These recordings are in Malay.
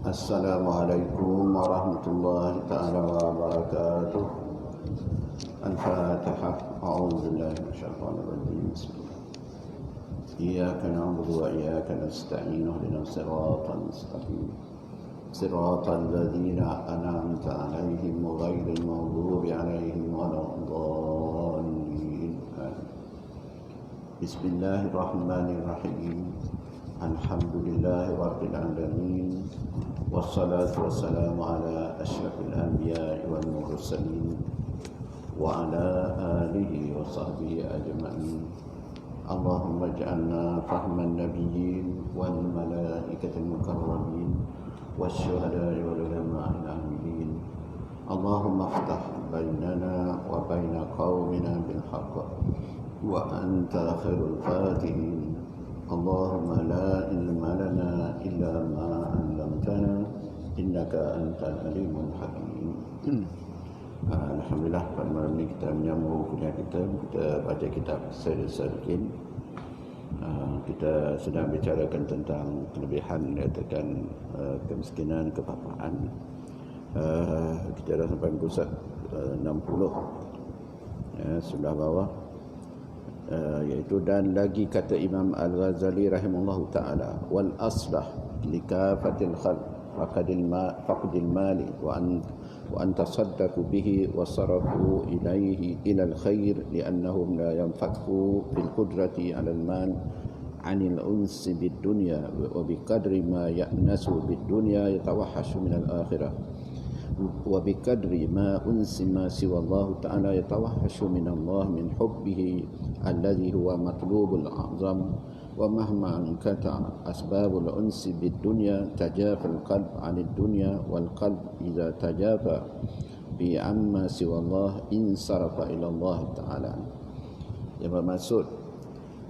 Assalamualaikum warahmatullahi ta'ala wabarakatuh. Al-Fatihah. A'udzubillahi minasyaitonir rajim. Bismillah. Iyyaka na'budu wa iyyaka nasta'in. Ihdinas siratal mustaqim. Siratal ladzina an'amta 'alaihim ghairil maghdubi 'alaihim waladdallin. Bismillahirrahmanirrahim. Alhamdulillahi rabbil alamin. Wassalatu wassalamu ala asyrafil anbiya'i wal mursalin wa ala alihi wa sahbihi ajma'in. Allahumma ij'alna fahman nabiyyin wal malaikatil mukarramin wasyuhada'i wal ulama'il amilin. Allahumma aftah bainana wa baina qaumina bil haqq wa anta khairul fatihin. Allahumma la ilma lana illa ma 'allamtana innaka antal alimul hakim. Alhamdulillah, pada malam ini kita menyambung kuliah kita baca kitab Sayyid Sadiqin. Kita sedang bicarakan tentang kelebihan, dikatakan kemiskinan, kepapaan. Kita dah sampai muka 60 sebelah bawah. Iaitu dan lagi kata Imam Al-Ghazali rahimahullahu taala, wal aslah likafatil khalq faqadil mali wa an tasaddaqu bihi wa sarafu ilayhi ila al-khair li'annahum la yanfaku bil qudrati 'ala al-mal 'anil unsi bid dunya wa biqadri ma ya'nasu bid dunya yatawahhashu min al-akhirah wa biqadri ma unsi ma siwa Allah ta'ala yatawahhashu min Allah min hubbihi alladhi huwa matlubul a'zam wa mahma ankata asbabul unsi bid dunya tajafa al-qalb 'anid dunya wal qalb idza tajafa bi amma siwa Allah insarafa ila Allah ta'ala. Yang bermaksud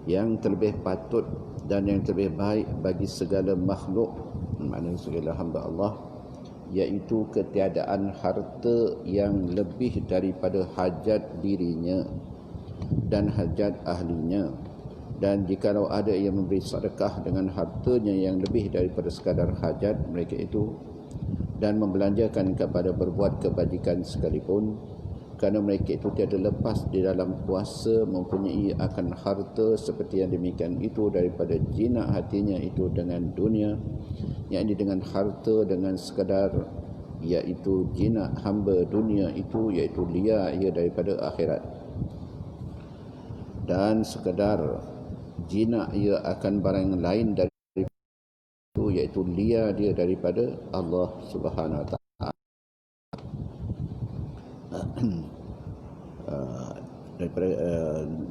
yang terlebih patut dan yang terlebih baik bagi segala makhluk, maknanya segala hamba Allah, iaitu ketiadaan harta yang lebih daripada hajat dirinya dan hajat ahlinya. Dan jikalau ada yang memberi sedekah dengan hartanya yang lebih daripada sekadar hajat mereka itu dan membelanjakan kepada berbuat kebajikan sekalipun, kerana mereka itu tiada lepas di dalam puasa mempunyai akan harta seperti yang demikian itu daripada jinak hatinya itu dengan dunia, yakni dengan harta dengan sekadar iaitu jinak hamba dunia itu, iaitu liar ia daripada akhirat, dan sekadar jinak ia akan barang lain dari itu, iaitu liar dia daripada Allah Subhanahu wa taala.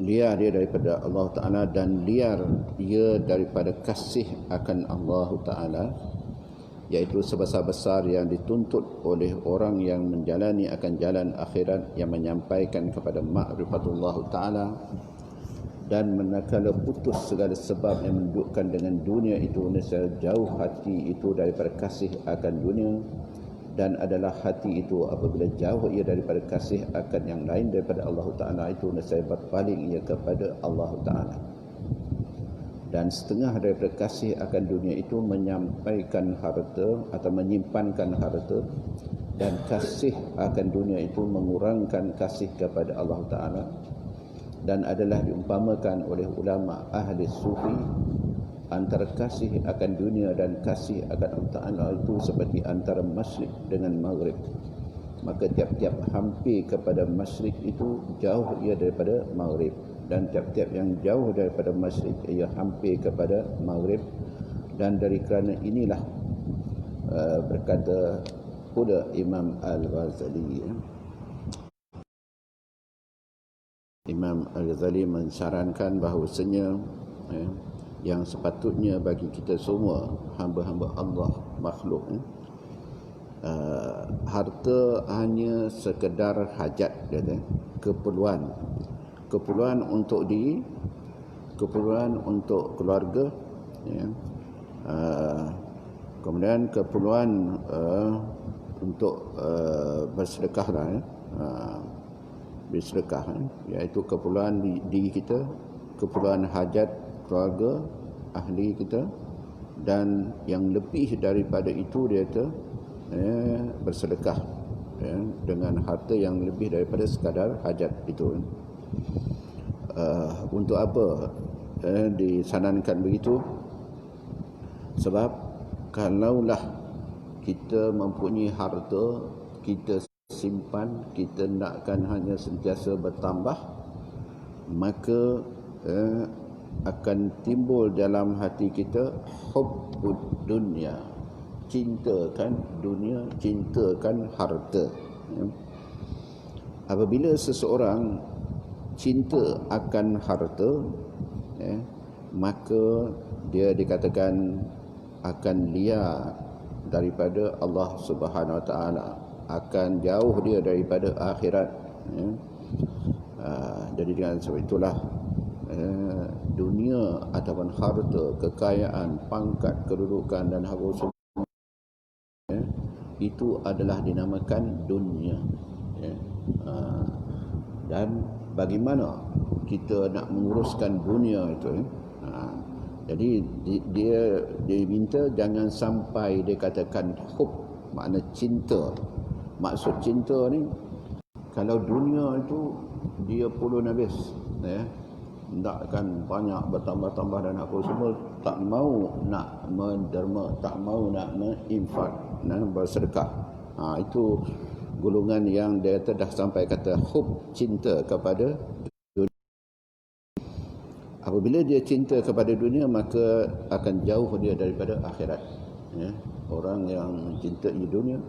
Liar dia daripada Allah Ta'ala dan liar ia daripada kasih akan Allah Ta'ala, iaitu sebesar-besar yang dituntut oleh orang yang menjalani akan jalan akhirat yang menyampaikan kepada ma'rifatullah Ta'ala, dan manakala putus segala sebab yang menunjukkan dengan dunia itu, nescaya jauh hati itu daripada kasih akan dunia, dan adalah hati itu apabila jauh ia daripada kasih akan yang lain daripada Allah Ta'ala itu, nescaya berpaling ia kepada Allah Ta'ala. Dan setengah daripada kasih akan dunia itu menyampaikan harta atau menyimpankan harta, dan kasih akan dunia itu mengurangkan kasih kepada Allah Ta'ala, dan adalah diumpamakan oleh ulama ahli sufi antara kasih akan dunia dan kasih akan Allah Ta'ala itu seperti antara masyrik dengan maghrib. Maka tiap-tiap hampir kepada masyrik itu jauh ia daripada maghrib, dan tiap-tiap yang jauh daripada masyrik ia hampir kepada maghrib. Dan dari kerana inilah berkata pula Imam Al-Ghazali, Imam Al-Ghazali mensarankan bahawasanya yang sepatutnya bagi kita semua hamba-hamba Allah, makhluk, harta hanya sekedar hajat, kata, keperluan untuk keperluan untuk keluarga, ya. Kemudian keperluan untuk bersedekah lah, bersedekah, iaitu keperluan diri kita keperluan hajat keluarga, ahli kita, dan yang lebih daripada itu dia kata bersedekah dengan harta yang lebih daripada sekadar hajat itu. Untuk apa disanankan begitu? Sebab kalaulah kita mempunyai harta, kita simpan, kita nakkan hanya sentiasa bertambah, maka akan timbul dalam hati kita hubbud dunya, cintakan dunia, cintakan harta. Apabila seseorang cinta akan harta, maka dia dikatakan akan liar daripada Allah Subhanahu Wa Taala, akan jauh dia daripada akhirat. Jadi dengan sebab itulah dunia ataupun harta, kekayaan, pangkat, kedudukan dan apa semua itu adalah dinamakan dunia. Dan bagaimana kita nak menguruskan dunia itu? Jadi dia minta jangan sampai dia katakan hub, makna cinta. Maksud cinta ni, kalau dunia itu dia pulun habis, takkan banyak bertambah-tambah dan apa semua, tak mau nak menderma, tak mau nak menginfak, bersedekah. Itu golongan yang dia dah sampai kata hub, cinta kepada dunia. Apabila dia cinta kepada dunia, maka akan jauh dia daripada akhirat. Orang yang cintai dunia,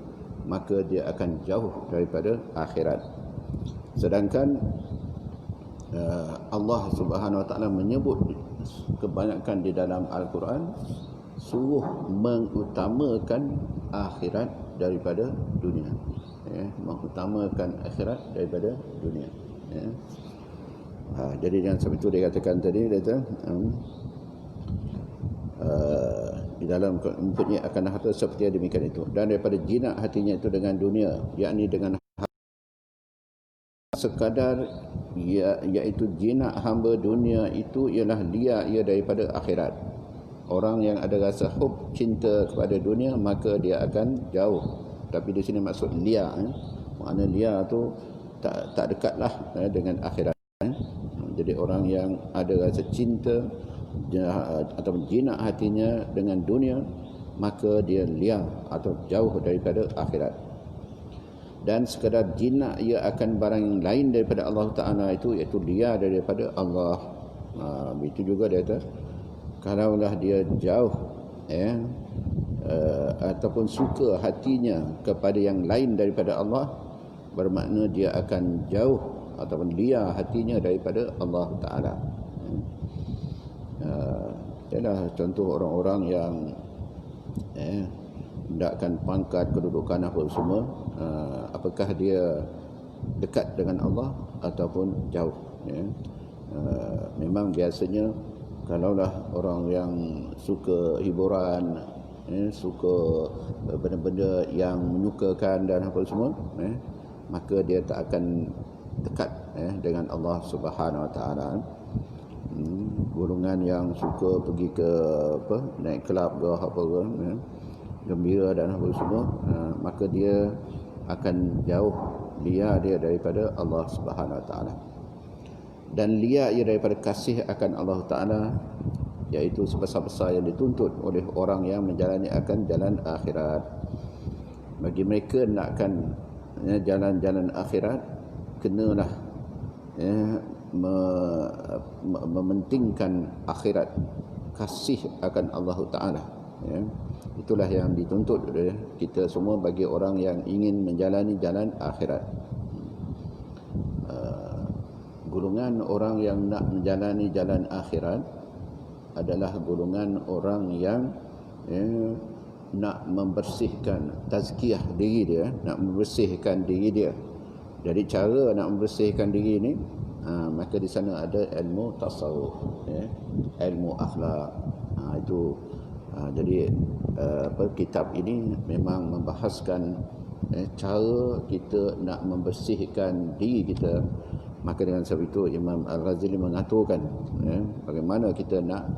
maka dia akan jauh daripada akhirat. Sedangkan Allah Subhanahu Wa Taala menyebut kebanyakan di dalam Al-Quran suruh mengutamakan akhirat daripada dunia, mengutamakan akhirat daripada dunia. Jadi dengan sebab itu dia katakan tadi, dia kata di dalam mempunyai akan harta seperti yang demikian itu, dan daripada jinak hatinya itu dengan dunia, yakni dengan sekadar iaitu jinak hamba dunia itu ialah liar ia daripada akhirat. Orang yang ada rasa hub, cinta kepada dunia, maka dia akan jauh. Tapi di sini maksud liar, makna liar tu tak dekatlah dengan akhirat. Jadi orang yang ada rasa cinta atau jinak hatinya dengan dunia, maka dia liar atau jauh daripada akhirat. Dan sekadar jinak ia akan barang yang lain daripada Allah Ta'ala itu, iaitu liar daripada Allah. Itu juga dia kata, kalaulah dia jauh ataupun suka hatinya kepada yang lain daripada Allah, bermakna dia akan jauh ataupun liar hatinya daripada Allah Ta'ala. Ialah contoh orang-orang yang hendakkan pangkat, kedudukan apa semua, apakah dia dekat dengan Allah ataupun jauh. Memang biasanya kalaulah orang yang suka hiburan, suka benda-benda yang menyukakan dan apa semua, maka dia tak akan dekat dengan Allah Subhanahu Wa Taala. Golongan yang suka pergi ke naik kelab ke apa ke, gembira dan apa semua, maka dia akan jauh, liar dia daripada Allah Subhanahu Wa Taala. Dan liar ia daripada kasih akan Allah Ta'ala, iaitu sebesar-besar yang dituntut oleh orang yang menjalani akan jalan akhirat. Bagi mereka nakkan jalan-jalan akhirat, kenalah mementingkan akhirat, kasih akan Allah Ta'ala. Itulah yang dituntut oleh kita semua bagi orang yang ingin menjalani jalan akhirat. Golongan orang yang nak menjalani jalan akhirat adalah golongan orang yang nak membersihkan tazkiyah diri dia, nak membersihkan diri dia. Jadi cara nak membersihkan diri ni, maka di sana ada ilmu tasawuf, ilmu akhlak. Jadi kitab ini memang membahaskan cara kita nak membersihkan diri kita Maka dengan sebab itu Imam Al-Ghazali mengaturkan bagaimana kita nak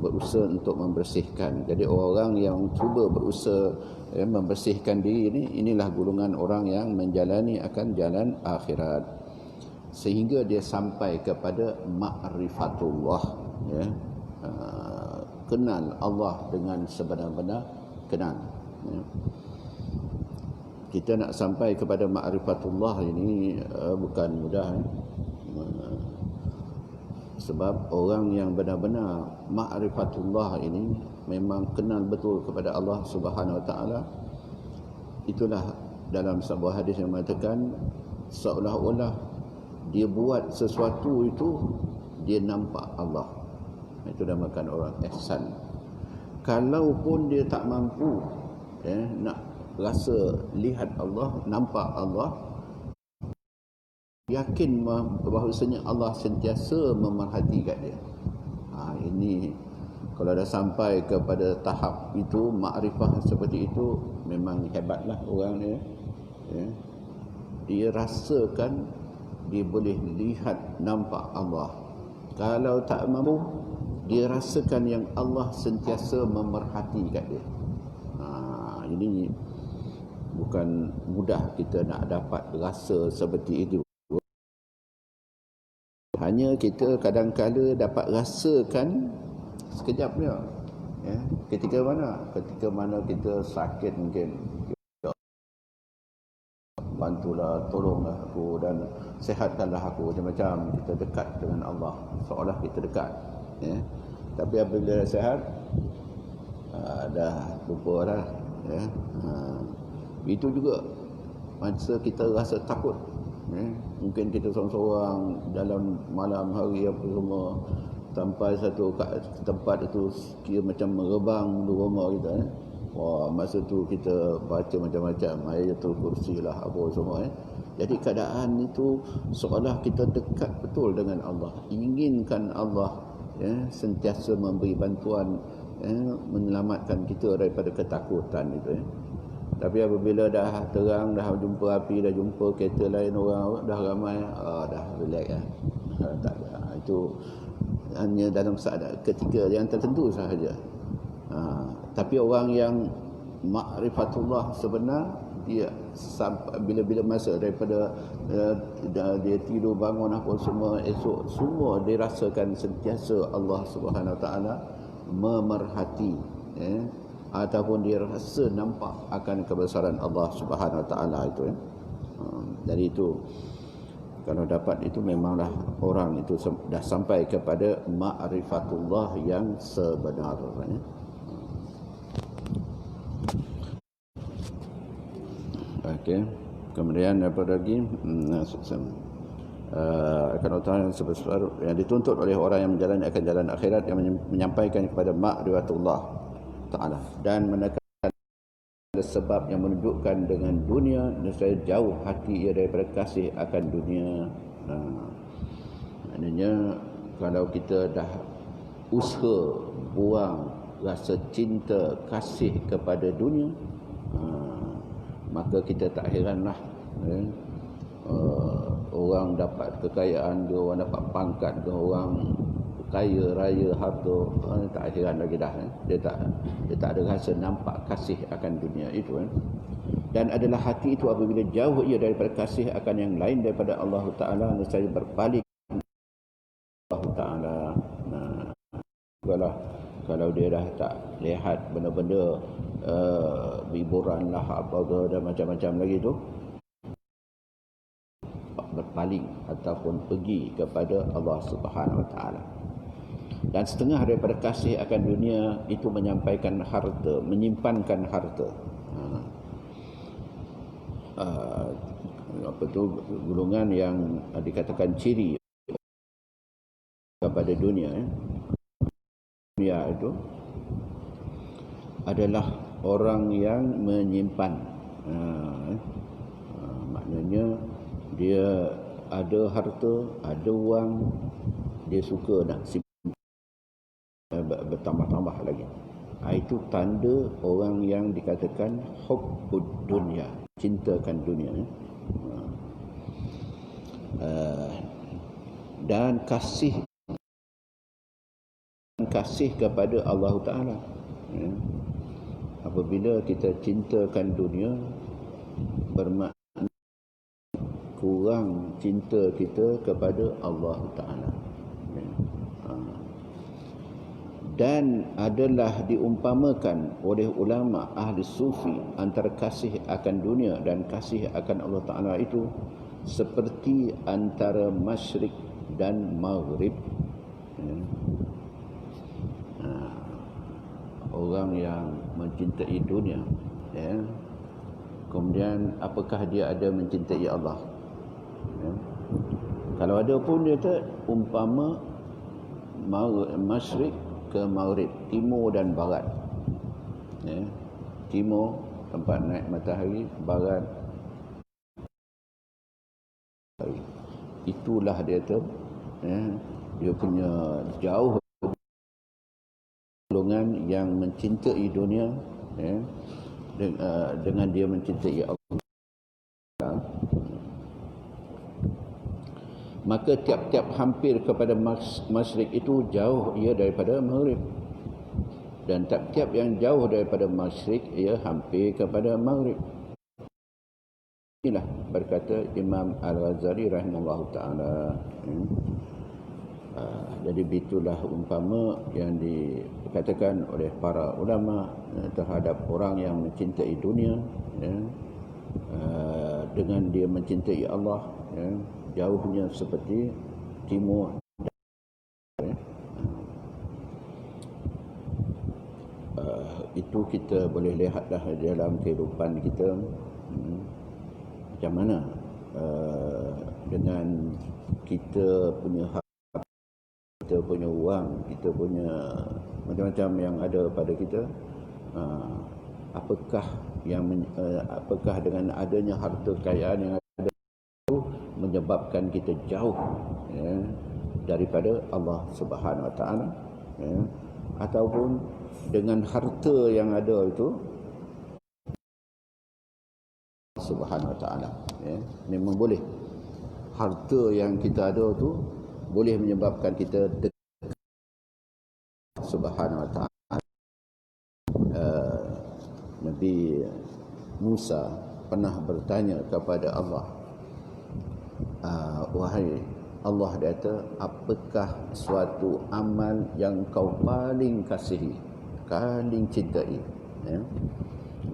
berusaha untuk membersihkan. Jadi orang yang cuba berusaha membersihkan diri ini, inilah golongan orang yang menjalani akan jalan akhirat sehingga dia sampai kepada ma'rifatullah, kenal Allah dengan sebenar-benar kenal. Kita nak sampai kepada ma'rifatullah ini bukan mudah. Sebab orang yang benar-benar ma'rifatullah ini memang kenal betul kepada Allah Subhanahu Wa Taala. Itulah dalam sebuah hadis yang mengatakan seolah-olah dia buat sesuatu itu dia nampak Allah. Itu dinamakan orang ihsan. Kalaupun dia tak mampu nak rasa lihat Allah, nampak Allah, yakin bahawasanya Allah sentiasa memerhati kat dia. Ini kalau dah sampai kepada tahap itu, makrifah seperti itu, memang hebatlah orang dia. Dia rasakan dia boleh lihat, nampak Allah. Kalau tak mampu, dia rasakan yang Allah sentiasa memerhati kat dia. Ini bukan mudah kita nak dapat rasa seperti itu. Hanya kita kadang-kala dapat rasakan sekejap dia. Ketika mana kita sakit mungkin, bantulah, tolonglah aku dan sehatkanlah aku, macam-macam kita dekat dengan Allah, seolah kita dekat. Tapi apabila dah sehat, dah lupa dah. Itu juga masa kita rasa takut. Mungkin kita seorang-seorang dalam malam hari apa semua, sampai satu tempat itu kira macam merebang di rumah kita. Masa tu kita baca macam-macam, ayatul kursi lah apa semua. Jadi keadaan itu seolah kita dekat betul dengan Allah, inginkan Allah sentiasa memberi bantuan, menyelamatkan kita daripada ketakutan itu. Tapi apabila dah terang, dah jumpa api, dah jumpa kereta lain orang, dah ramai, dah relax lah. Tak ada. Itu hanya dalam ketika yang tertentu sahaja. Tapi orang yang ma'rifatullah sebenar, dia bila-bila masa daripada dia tidur bangun apa semua, esok semua dirasakan sentiasa Allah Subhanahu Wa Taala memerhati, ataupun dia rasa nampak akan kebesaran Allah Subhanahu Wa Taala itu. Dari itu kalau dapat itu memanglah orang itu dah sampai kepada ma'rifatullah yang sebenarnya. Okey. Kemudian apa lagi? Akan utama sebesar yang dituntut oleh orang yang menjalani akan jalan akhirat, yang menyampaikan kepada ma'rifatullah Ta'ala dan menekan sebab yang menunjukkan dengan dunia, nescaya jauh hati ia daripada kasih akan dunia. Maknanya kalau kita dah usaha buang rasa cinta, kasih kepada dunia, maka kita tak heranlah orang dapat kekayaan ke, orang dapat pangkat ke, orang kaya raya harta, tak heran lagi dah. Dia tak ada rasa nampak kasih akan dunia itu. Dan adalah hati itu apabila jauh ia daripada kasih akan yang lain daripada Allah Ta'ala, nescaya berpaling Allah Ta'ala. Kalau dia dah tak lihat benda-benda hiburan lah apa ke dan macam-macam lagi tu, berpaling ataupun pergi kepada Allah Subhanahu Wa Taala. Dan setengah daripada kasih akan dunia itu menyampaikan harta, menyimpankan harta. Apa tu golongan yang dikatakan ciri kepada dunia. Dunia itu adalah orang yang menyimpan. Maknanya dia ada harta, ada wang, dia suka nak simpan bertambah-tambah lagi. Itu tanda orang yang dikatakan hubbud dunya, cintakan dunia. dan kasih kepada Allah Ta'ala. Ya. Apabila kita cintakan dunia, bermakna kurang cinta kita kepada Allah Ta'ala. Ya. Dan adalah diumpamakan oleh ulama ahli sufi antara kasih akan dunia dan kasih akan Allah Ta'ala itu seperti antara masyrik dan maghrib. Ya. Orang yang mencintai dunia, ya, kemudian apakah dia ada mencintai Allah? Ya. Kalau ada pun dia tu umpama masyrik ke maghrib, timur dan barat. Ya. Timur tempat naik matahari, barat itulah dia tu, ya, dia punya jauh golongan yang mencintai dunia, ya, dengan dia mencintai Allah. Maka tiap-tiap hampir kepada masyrik itu jauh ia daripada maghrib, dan tiap-tiap yang jauh daripada masyrik ia hampir kepada maghrib. Inilah berkata Imam Al-Ghazali rahimahullah ta'ala. Jadi itulah umpama yang dikatakan oleh para ulama terhadap orang yang mencintai dunia, ya, dengan dia mencintai Allah, ya, jauhnya seperti timur. Ya. Itu kita boleh lihatlah dalam kehidupan kita, macam mana dengan kita punya hak, kita punya wang, kita punya macam-macam yang ada pada kita, apakah dengan adanya harta kekayaan yang ada itu menyebabkan kita jauh, ya, daripada Allah Subhanahu Wa Taala, ya, ataupun dengan harta yang ada itu Subhanahu Wa Taala, ya. Memang boleh harta yang kita ada tu boleh menyebabkan kita dekat Subhanahu Wa Ta'ala. Nabi Musa pernah bertanya kepada Allah, wahai Allah, dia kata, apakah suatu amal yang kau paling kasihi, paling cintai? Ya.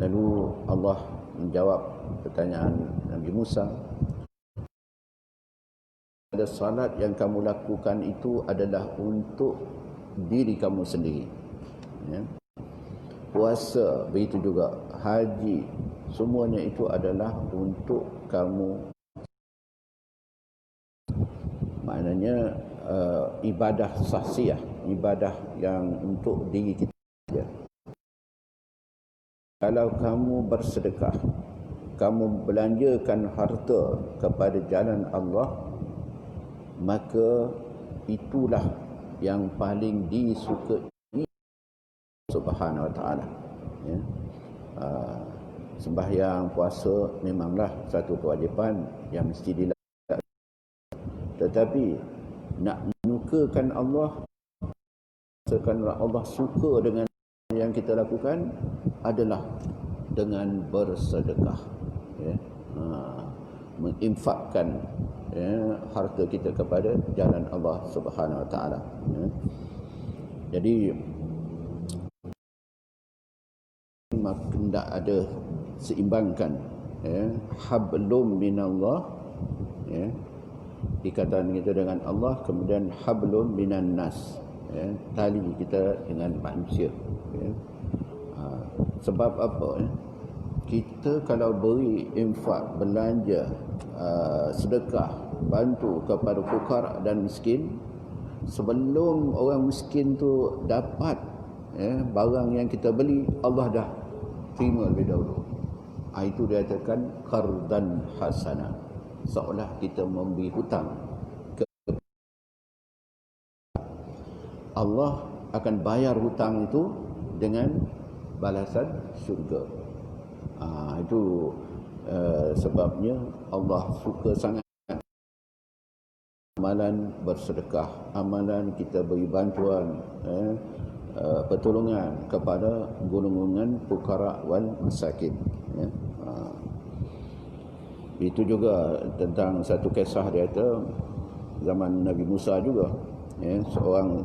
Lalu Allah menjawab pertanyaan Nabi Musa, ada salat yang kamu lakukan itu adalah untuk diri kamu sendiri, ya. Puasa begitu juga, haji, semuanya itu adalah untuk kamu. Maknanya ibadah sahsiah, ibadah yang untuk diri kita saja. Kalau kamu bersedekah, kamu belanjakan harta kepada jalan Allah, maka itulah yang paling disukai Subhanahu Wa Ta'ala. Ya. Sembahyang, puasa memanglah satu kewajipan yang mesti dilakukan, tetapi nak menyukakan Allah, sekanlah Allah suka dengan yang kita lakukan adalah dengan bersedekah, ya. Menginfakkan, ya, harta kita kepada jalan Allah Subhanahu Wa Taala, ya. Jadi hendak ada seimbangkan, ya, hablum minallah, ya, ikatan kita dengan Allah, kemudian hablum minan nas, ya, tali kita dengan manusia, ya. Sebab apa, ya? Kita kalau beri infak, belanja, sedekah, bantu kepada fukara dan miskin, sebelum orang miskin tu dapat, ya, barang yang kita beli, Allah dah terima lebih dahulu. Itu dia katakan qardan hasanah, seolah kita memberi hutang ke Allah, akan bayar hutang itu dengan balasan syurga. Itu sebabnya Allah suka sangat amalan bersedekah, amalan kita beri bantuan, pertolongan kepada golongan fukara wal masakin. Ya. Itu juga tentang satu kisah dia kata zaman Nabi Musa juga. Ya, seorang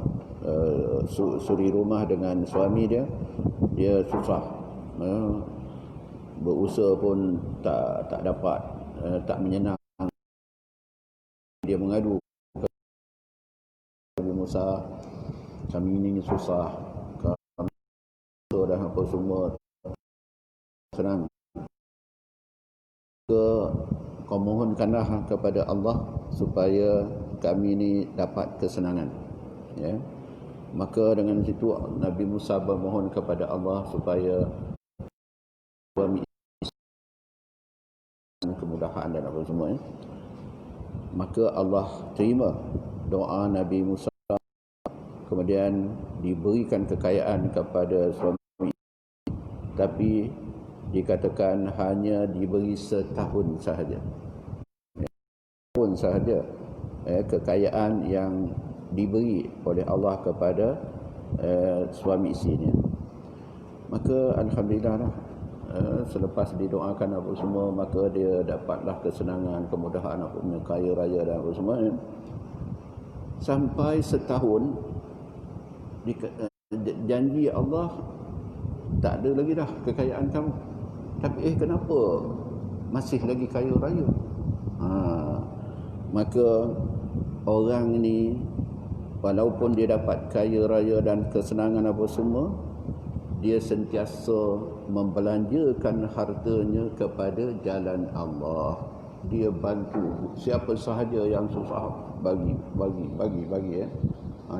suri rumah dengan suami dia susah. Berusaha pun tak dapat, tak menyenang. Dia mengadu ke Nabi Musa, kami ini susah, kami dah apa semua senang. Kau mohonkanlah kepada Allah supaya kami ini dapat kesenangan. Ya. Maka dengan situ Nabi Musa bermohon kepada Allah supaya suami kemudahan dan apa semua. Ya. Maka Allah terima doa Nabi Musa, kemudian diberikan kekayaan kepada suami, tapi dikatakan hanya diberi setahun sahaja. Setahun sahaja kekayaan yang diberi oleh Allah kepada suami isterinya. Maka alhamdulillah lah, selepas didoakan apa semua, maka dia dapatlah kesenangan, kemudahan, apa punya kaya raya dan apa semua. Sampai setahun janji Allah, tak ada lagi dah kekayaan kamu. Tapi kenapa masih lagi kaya raya? Maka orang ni walaupun dia dapat kaya raya dan kesenangan apa semua, dia sentiasa membelanjakan hartanya kepada jalan Allah. Dia bantu siapa sahaja yang susah, bagi ya.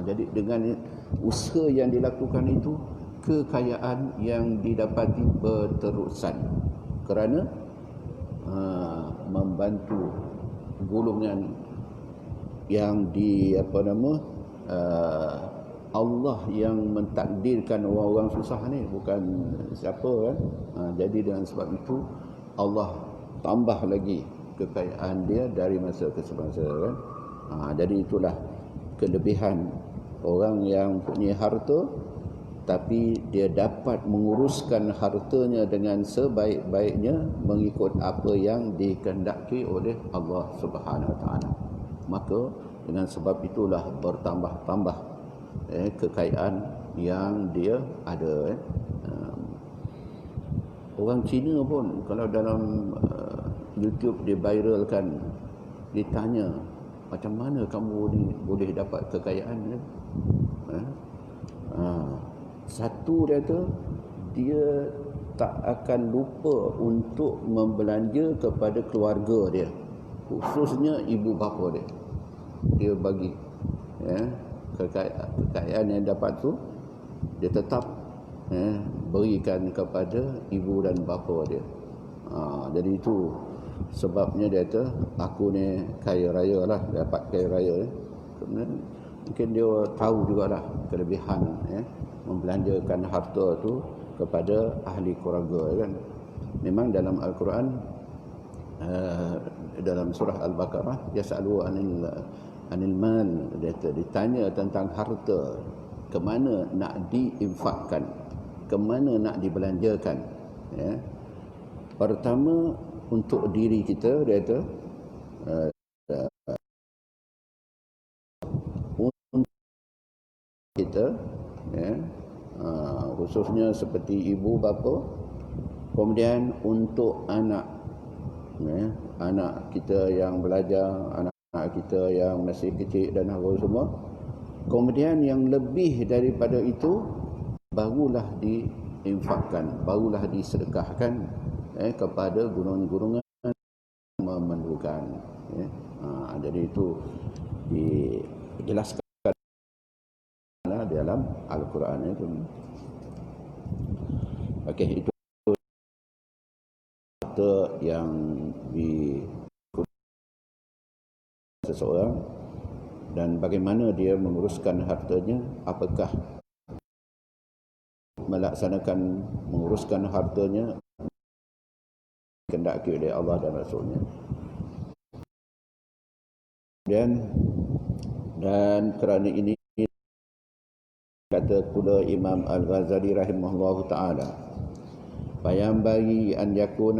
Jadi dengan usaha yang dilakukan itu, kekayaan yang didapati berterusan kerana membantu golongan yang Allah yang mentakdirkan orang-orang susah ni, bukan siapa kan. Jadi dengan sebab itu Allah tambah lagi kekayaan dia dari masa ke semasa kan. Jadi itulah kelebihan orang yang punya harta, tapi dia dapat menguruskan hartanya dengan sebaik-baiknya mengikut apa yang dikehendaki oleh Allah Subhanahu Wa Taala. Maka dengan sebab itulah bertambah-tambah kekayaan yang dia ada. Orang Cina pun kalau dalam YouTube dia viralkan, ditanya macam mana kamu ni boleh dapat kekayaan. Satu dia tu, dia tak akan lupa untuk membelanja kepada keluarga dia, khususnya ibu bapa dia. Dia bagi kekayaan yang dapat tu, dia tetap berikan kepada ibu dan bapa dia. Jadi itu sebabnya dia kata, aku ni kaya raya lah, dapat kaya raya. Kemudian mungkin dia tahu jugalah kelebihan membelanjakan harta tu kepada ahli keluarga kan. Memang dalam Al-Quran, dalam surah Al-Baqarah, yasalu anil mal, ditanya tentang harta, ke mana nak diinfakkan, ke mana nak dibelanjakan. Pertama untuk diri kita, dia kata untuk kita, khususnya seperti ibu bapa, kemudian untuk anak, anak kita yang belajar, anak kita yang masih kecil dan apa semua. Kemudian yang lebih daripada itu barulah diinfakkan, barulah disedekahkan kepada golongan-golongan memerlukan. Jadi itu dijelaskan dalam Al-Quran itu. Okey, itu harta yang di seseorang dan bagaimana dia menguruskan hartanya, apakah melaksanakan menguruskan hartanya dikehendaki oleh Allah dan Rasulnya. Dan Dan kerana ini kata pula Imam Al-Ghazali rahimahullahu ta'ala, فينبغي أن يكون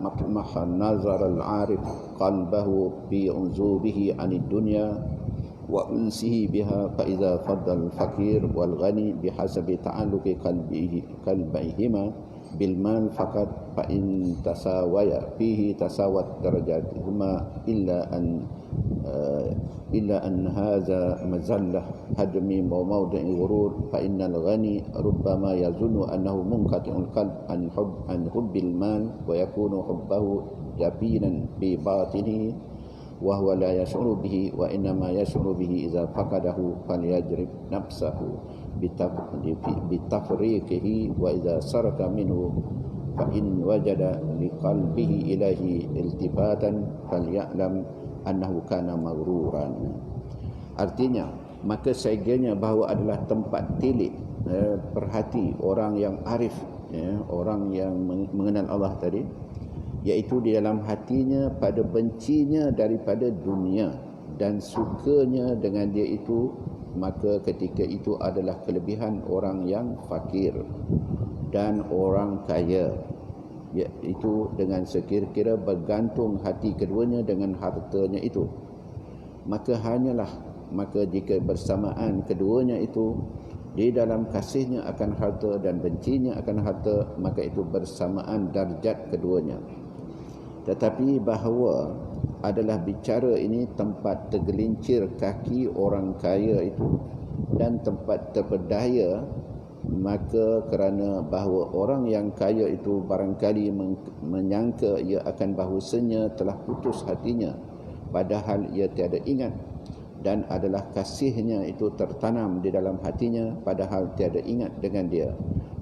مطمح النظر العارف قلبه بعنزوبه عن الدنيا وأنسه بها، فإذا فضل الفقير والغني بحسب تعلق قلبيهما بالمال فقط فإن تساويا فيه تساوت درجاتهما إلا أن هذا مزلة هدم وموضع غرور، فإن الغني ربما يظن أنه منقطع القلب عن حب المال ويكون حبه جبينا في باطنه وهو لا يشعر به، وإنما يشعر به إذا فقده فليجرب نفسه بتفريقه، وإذا سرق منه فإن وجد لقلبه إليه التفاتا فليعلم أنه كان مغرورا. Artinya, maka seiganya bahawa adalah tempat tilik perhati orang yang arif, orang yang mengenal Allah tadi, iaitu di dalam hatinya pada bencinya daripada dunia dan sukanya dengan dia itu, maka ketika itu adalah kelebihan orang yang fakir dan orang kaya, iaitu dengan sekira-kira bergantung hati keduanya dengan hartanya itu. Maka jika bersamaan keduanya itu di dalam kasihnya akan harta dan bencinya akan harta, maka itu bersamaan darjat keduanya. Tetapi bahawa adalah bicara ini tempat tergelincir kaki orang kaya itu dan tempat terpedaya, maka kerana bahawa orang yang kaya itu barangkali menyangka ia akan bahawasanya telah putus hatinya, padahal ia tiada ingat, dan adalah kasihnya itu tertanam di dalam hatinya, padahal tiada ingat dengan dia,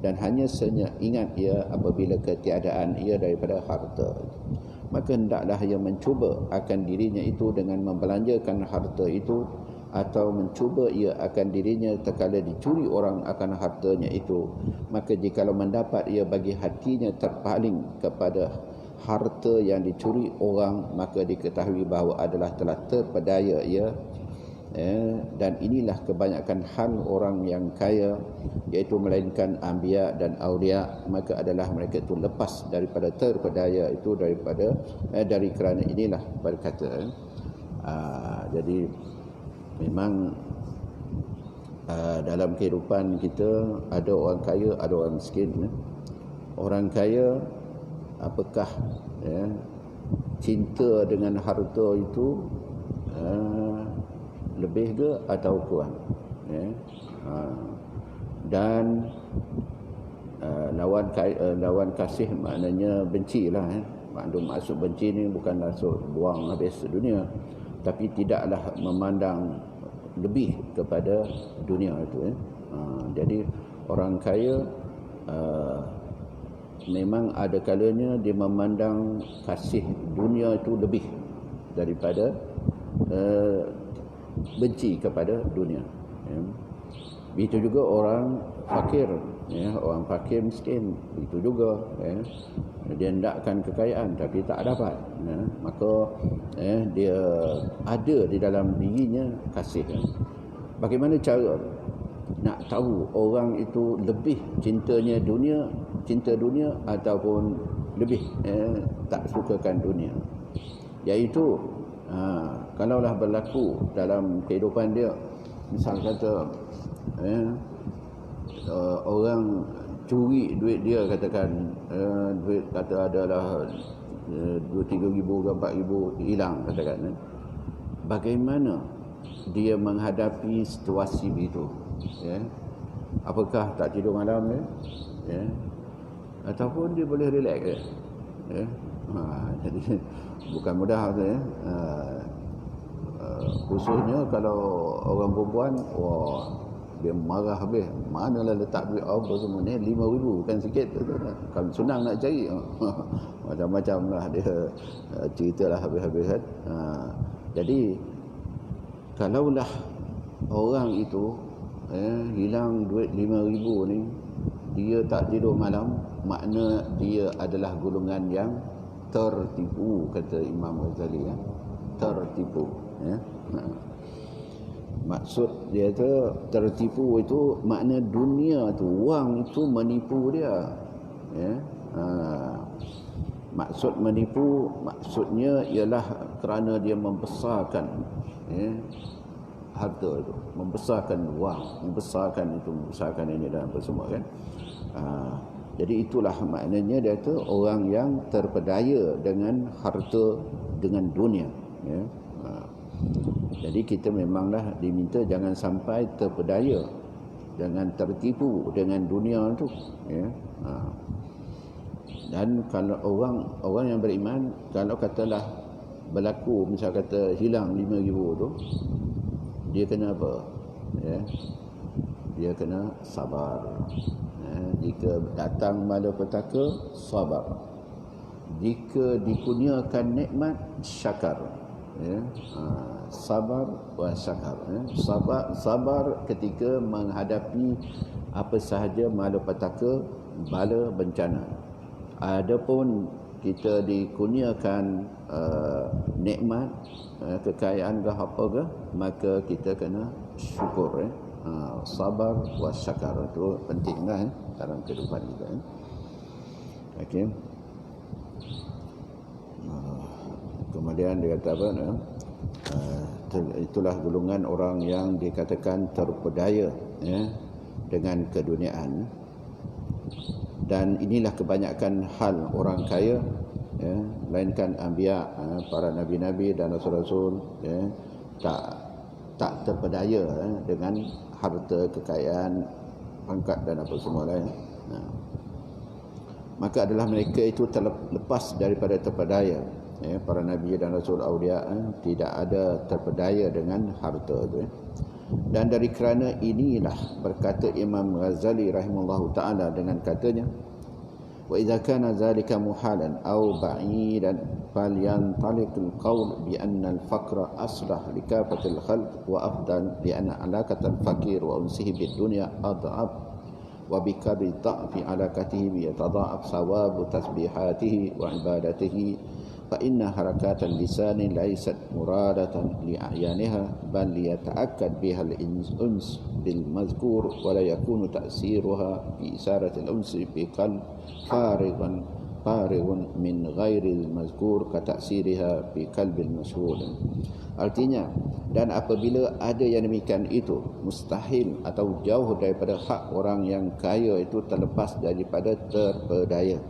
dan hanya saja ingat ia apabila ketiadaan ia daripada harta. Maka hendaklah ia mencuba akan dirinya itu dengan membelanjakan harta itu, atau mencuba ia akan dirinya terkala dicuri orang akan hartanya itu. Maka jikalau mendapat ia bagi hatinya terpaling kepada harta yang dicuri orang, maka diketahui bahawa adalah telah terpedaya ia. Dan inilah kebanyakan hal orang yang kaya, iaitu melainkan anbiya dan awliya, maka adalah mereka itu lepas daripada terpedaya itu dari kerana inilah berkata. Jadi memang dalam kehidupan kita ada orang kaya, ada orang miskin. Orang kaya, apakah cinta dengan harta itu lebih ke atau kurang, dan lawan kasih maknanya bencilah. Maksud benci ni bukan maksud buang habis dunia, tapi tidaklah memandang lebih kepada dunia itu. Jadi orang kaya memang ada kalanya dia memandang kasih dunia itu lebih daripada benci kepada dunia. Begitu juga orang fakir, orang fakir miskin, begitu juga. Dia hendakkan kekayaan tapi tak dapat, maka dia ada di dalam dirinya kasih. Bagaimana cara nak tahu orang itu lebih cinta dunia ataupun lebih tak sukakan dunia? Iaitu kalaulah berlaku dalam kehidupan dia, misal kata orang curi duit dia, katakan duit kata adalah 2-3 ribu ke 4 ribu hilang, katakan. Bagaimana dia menghadapi situasi begitu? Apakah tak tidur malam dia? Ataupun dia boleh relax jadi bukan mudah khususnya kalau orang perempuan, dia marah habis, manalah letak duit apa semua ni, 5,000 bukan sikit. Kalau senang nak cari macam-macam lah dia ceritalah habis-habis kan. Jadi kalaulah orang itu hilang duit 5,000 ni, dia tak tidur malam, makna dia adalah golongan yang tertipu, kata Imam Ghazali, tertipu. Maksud dia tu tertipu itu makna dunia tu, wang itu menipu dia. Ya. Maksud menipu maksudnya ialah kerana dia membesarkan harta itu, membesarkan wang, membesarkan ini dan apa semua kan. Jadi itulah maknanya dia tu orang yang terpedaya dengan harta, dengan dunia. Ya. Jadi kita memanglah diminta jangan sampai terpedaya, jangan tertipu dengan dunia tu. Ya. Dan kalau orang yang beriman, kalau katalah berlaku misal kata hilang 5,000 tu, dia kena apa? Ya. Dia kena sabar. Ya. Jika datang malapetaka, sabar. Jika dikurniakan nikmat, syakar. Ya. Sabar wa syakar. Ya. Sabar ketika menghadapi apa sahaja malapetaka, bala, bencana. Adapun kita dikurniakan nikmat, kekayaan ke apa ke, maka kita kena syukur. Sabar wa syakar itu pentinglah dalam kehidupan kita. Okey. Kemudian dia kata apa? Itulah golongan orang yang dikatakan terpedaya dengan keduniaan. Dan inilah kebanyakan hal orang kaya, melainkan anbiya, para nabi-nabi dan rasul-rasul, tak terpedaya dengan harta, kekayaan, pangkat dan apa semua lain. Maka adalah mereka itu terlepas daripada terpedaya. Para nabi dan rasul, aulia, tidak ada terpedaya dengan harta itu. Dan dari kerana inilah berkata Imam Ghazali rahimahullahu taala dengan katanya, wa idza kana zalika muhalan aw ba'idan falyantaliqul qawl bi anna al-faqra aslah li kafatil khalq wa afdal li anna alaqatal faqir wa unsihi bid dunya adhab wa bi kabi dha'fi alaqatihi bi yatadha'af sawabu tasbihatihi wa ibadatihi فإن حركات اللسان ليست مرادة لأعيانها بل ليتأكد بها الأنس بالمذكور ولا يكون تأثيرها في إثارة الأنس بقلب فارغ من غير المذكور كتأثيرها بقلب المشهود. Artinya, dan apabila ada yang demikian itu mustahil atau jauh daripada hak orang yang kaya itu terlepas daripada terpedaya.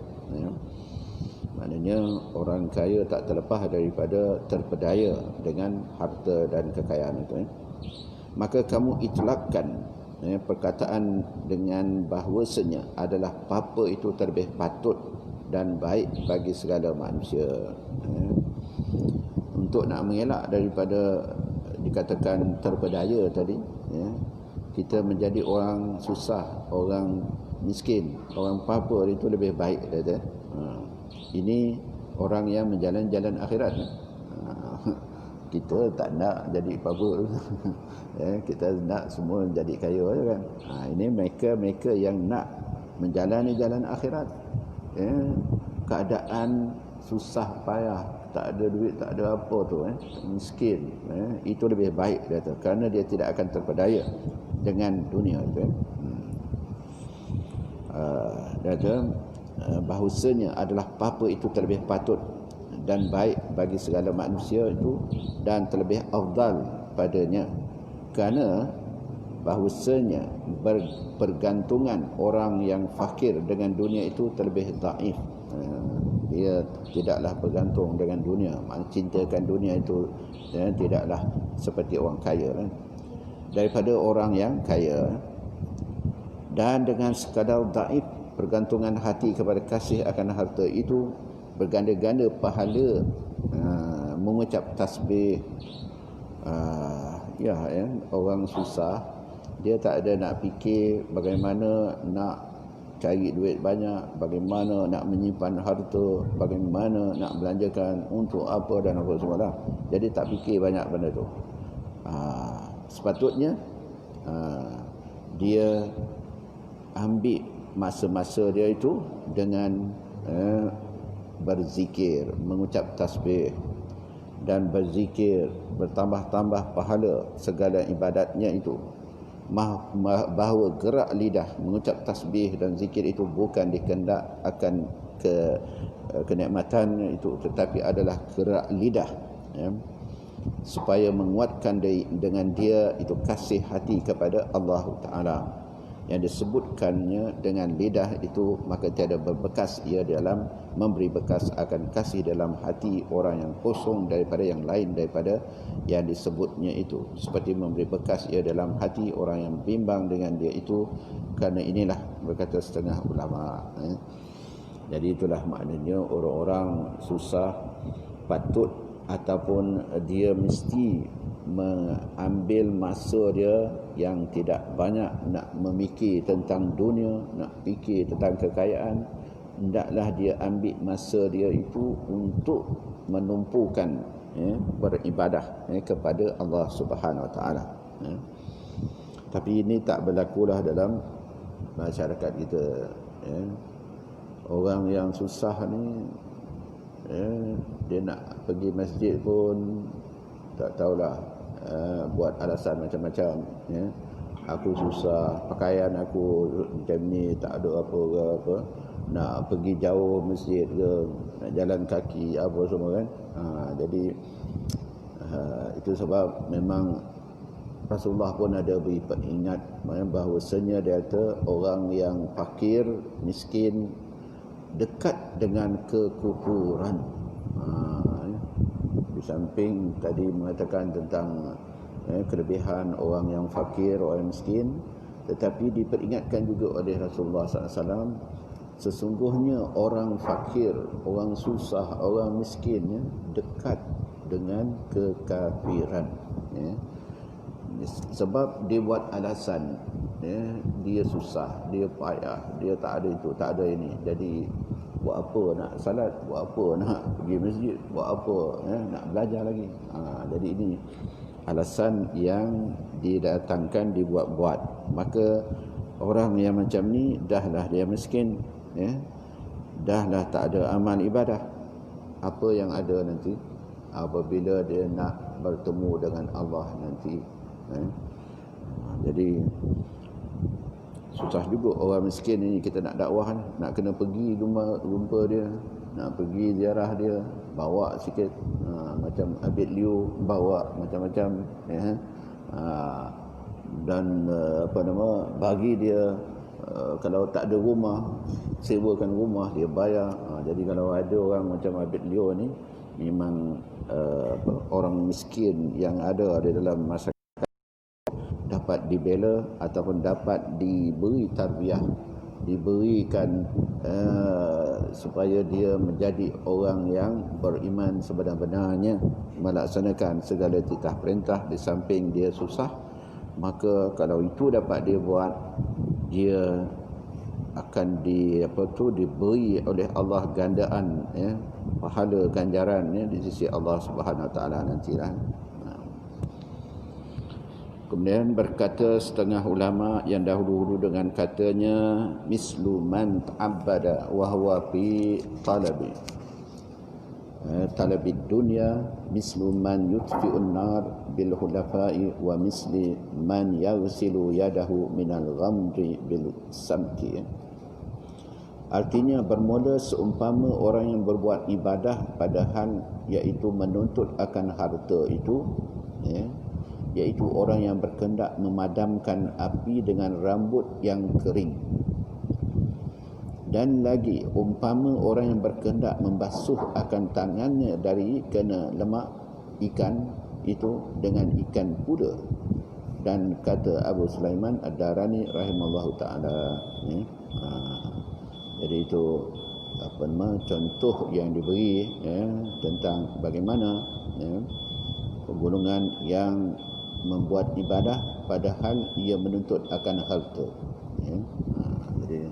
Maknanya orang kaya tak terlepas daripada terpedaya dengan harta dan kekayaan itu. Maka kamu itlakkan perkataan dengan bahawasanya adalah apa itu terlebih patut dan baik bagi segala manusia. Untuk nak mengelak daripada dikatakan terpedaya tadi, kita menjadi orang susah, orang miskin, orang apa itu lebih baik kata. Ini orang yang menjalan jalan akhirat. Kita tak nak jadi apa-apa. Kita nak semua jadi kaya kan. Ini mereka yang nak menjalani jalan akhirat. Keadaan susah payah, tak ada duit, tak ada apa tu, miskin. Itu lebih baik dia kata, kerana dia tidak akan terpedaya dengan dunia tu. Dia kata bahawasanya adalah apa itu terlebih patut dan baik bagi segala manusia itu dan terlebih afdal padanya, kerana bahawasanya bergantungan orang yang fakir dengan dunia itu terlebih dhaif. Dia tidaklah bergantung dengan dunia, cintakan dunia itu tidaklah seperti orang kaya daripada orang yang kaya. Dan dengan sekadar dhaif pergantungan hati kepada kasih akan harta itu berganda-ganda pahala mengucap tasbih. Orang susah, dia tak ada nak fikir bagaimana nak cari duit banyak, bagaimana nak menyimpan harta, bagaimana nak belanjakan untuk apa dan apa semua. Jadi tak fikir banyak benda tu. Sepatutnya dia ambil masa-masa dia itu dengan berzikir, mengucap tasbih, dan berzikir, bertambah-tambah pahala segala ibadatnya itu, bahawa gerak lidah mengucap tasbih dan zikir itu bukan dikendak akan kenikmatan itu, tetapi adalah gerak lidah, ya, supaya menguatkan dengan dia itu kasih hati kepada Allah Ta'ala. Yang disebutkannya dengan lidah itu, maka tiada berbekas ia dalam memberi bekas akan kasih dalam hati orang yang kosong daripada yang lain daripada yang disebutnya itu, seperti memberi bekas ia dalam hati orang yang bimbang dengan dia itu. Kerana inilah, berkata setengah ulama, jadi itulah maknanya orang-orang susah patut ataupun dia mesti mengambil masa dia yang tidak banyak nak memikir tentang dunia, nak fikir tentang kekayaan. Hendaklah dia ambil masa dia itu untuk menumpukan, beribadah kepada Allah Subhanahu Wa Taala. Tapi ini tak berlakulah dalam masyarakat kita. Orang yang susah ni, dia nak pergi masjid pun tak tahulah, buat alasan macam-macam, aku susah, pakaian aku macam ni, tak ada apa ke apa, nak pergi jauh masjid ke, nak jalan kaki apa semua kan. Jadi itu sebab memang Rasulullah pun ada beri peringat bahawasanya dia kata orang yang fakir, miskin dekat dengan kekufuran. Di samping tadi mengatakan tentang kelebihan orang yang fakir, orang yang miskin, tetapi diperingatkan juga oleh Rasulullah SAW, sesungguhnya orang fakir, orang susah, orang miskin dekat dengan kekafiran. Sebab dia buat alasan, dia susah, dia payah, dia tak ada itu, tak ada ini, jadi buat apa nak salat, buat apa nak pergi masjid, buat apa nak belajar lagi. Jadi ini alasan yang didatangkan, dibuat-buat. Maka orang yang macam ni dahlah dia miskin, dahlah tak ada amal ibadah. Apa yang ada nanti apabila dia nak bertemu dengan Allah nanti? Jadi susah juga orang miskin ini kita nak dakwah, nak kena pergi jumpa dia, nak pergi ziarah dia, bawa sikit, macam Abid Liu bawa macam-macam, dan bagi dia, kalau tak ada rumah, sewakan rumah, dia bayar. Jadi kalau ada orang macam Abid Liu ni, memang orang miskin yang ada di dalam masyarakat dapat dibela ataupun dapat diberi tarbiyah, diberikan supaya dia menjadi orang yang beriman sebenar-benarnya, melaksanakan segala titah perintah di samping dia susah. Maka kalau itu dapat dia buat, dia akan diberi oleh Allah gandaan, pahala ganjarannya di sisi Allah Subhanahu Wa Taala nantilah. Kemudian berkata setengah ulama yang dahulu dengan katanya, mislu man ta'abbada wa huwa fi talabi dunya mislu man yutfi'un nar bil hulafa'i wa misli man yaghsilu yadahu minal ghamri bil samti. Artinya bermula seumpama orang yang berbuat ibadah padahal iaitu menuntut akan harta itu, iaitu orang yang berkehendak memadamkan api dengan rambut yang kering. Dan lagi umpama orang yang berkehendak membasuh akan tangannya dari kena lemak ikan itu dengan ikan pula. Dan kata Abu Sulaiman Ad-Darani rahimallahu taala, jadi itu contoh yang diberi tentang bagaimana golongan yang membuat ibadah padahal ia menuntut akan harta. Jadi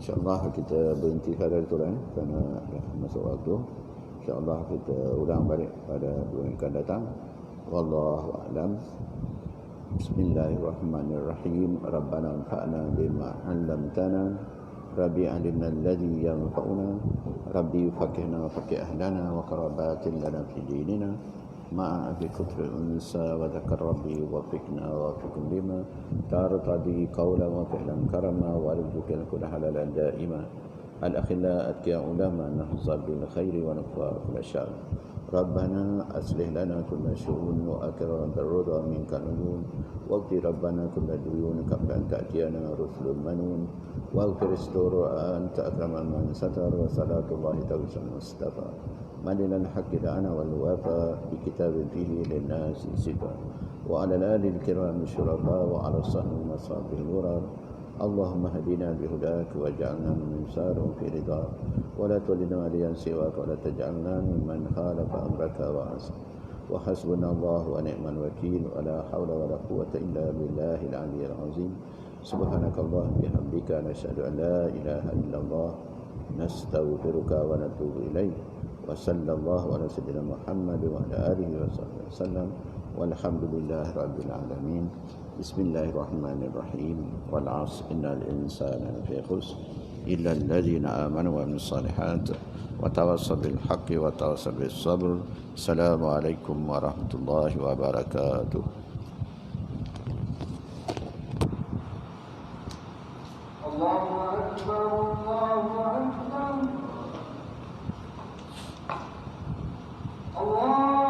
insya-Allah kita berhenti pada itu kerana dah masuk waktu. Insya-Allah kita ulang balik pada bulan yang akan datang. Wallahu a'lam. Bismillahirrahmanirrahim. Rabbana anfa'na bima 'allamtana ربي علمنا الذي ينفعنا ربي فقهنا وفقه أهلنا وقرابات لنا في ديننا مع أبي كتر الأنسى وذكر ربي وفقنا وفقكم بما ترتضي قولا وفعلا كرما وارزقنا كل حلالا دائما الأخلاء أتقياء علماء نحظى بالخير ونكفى كل شر ربنا أصلح لنا كل شؤون وأكرم بالرضا منك العيون واغفر ربنا كل ديون قبل أن تأتينا رسل المنون واغفر استر أنت أكرم من ستر وصلاة الله توسع المصطفى من إلى الحق دعنا والوفاء بكتاب فيه للناس ستر وعلى الآل الكرام الشرفاء وعلى الصحب ومصابه الورى اللهم هدنا بهداك واجعلنا من سار في رضاك ولا تولنا وليا سواك ولا تجعلنا ممن خالف أمرك وعصى وحسبنا الله ونعم الوكيل ولا حول ولا قوة إلا بالله العلي العظيم سبحانك اللهم بحمدك نشهد أن لا إله إلا الله نستغفرك ونتوب إليك وصلى الله على سيدنا محمد وعلى آله وصحبه وسلم والحمد لله رب العالمين بسم الله الرحمن الرحيم والعصر إن الإنسان لفي خسر إلا الذين آمنوا وعملوا الصالحات وتواصوا بالحق وتواصوا بالصبر السلام عليكم ورحمة الله وبركاته الله أكبر الله أكبر الله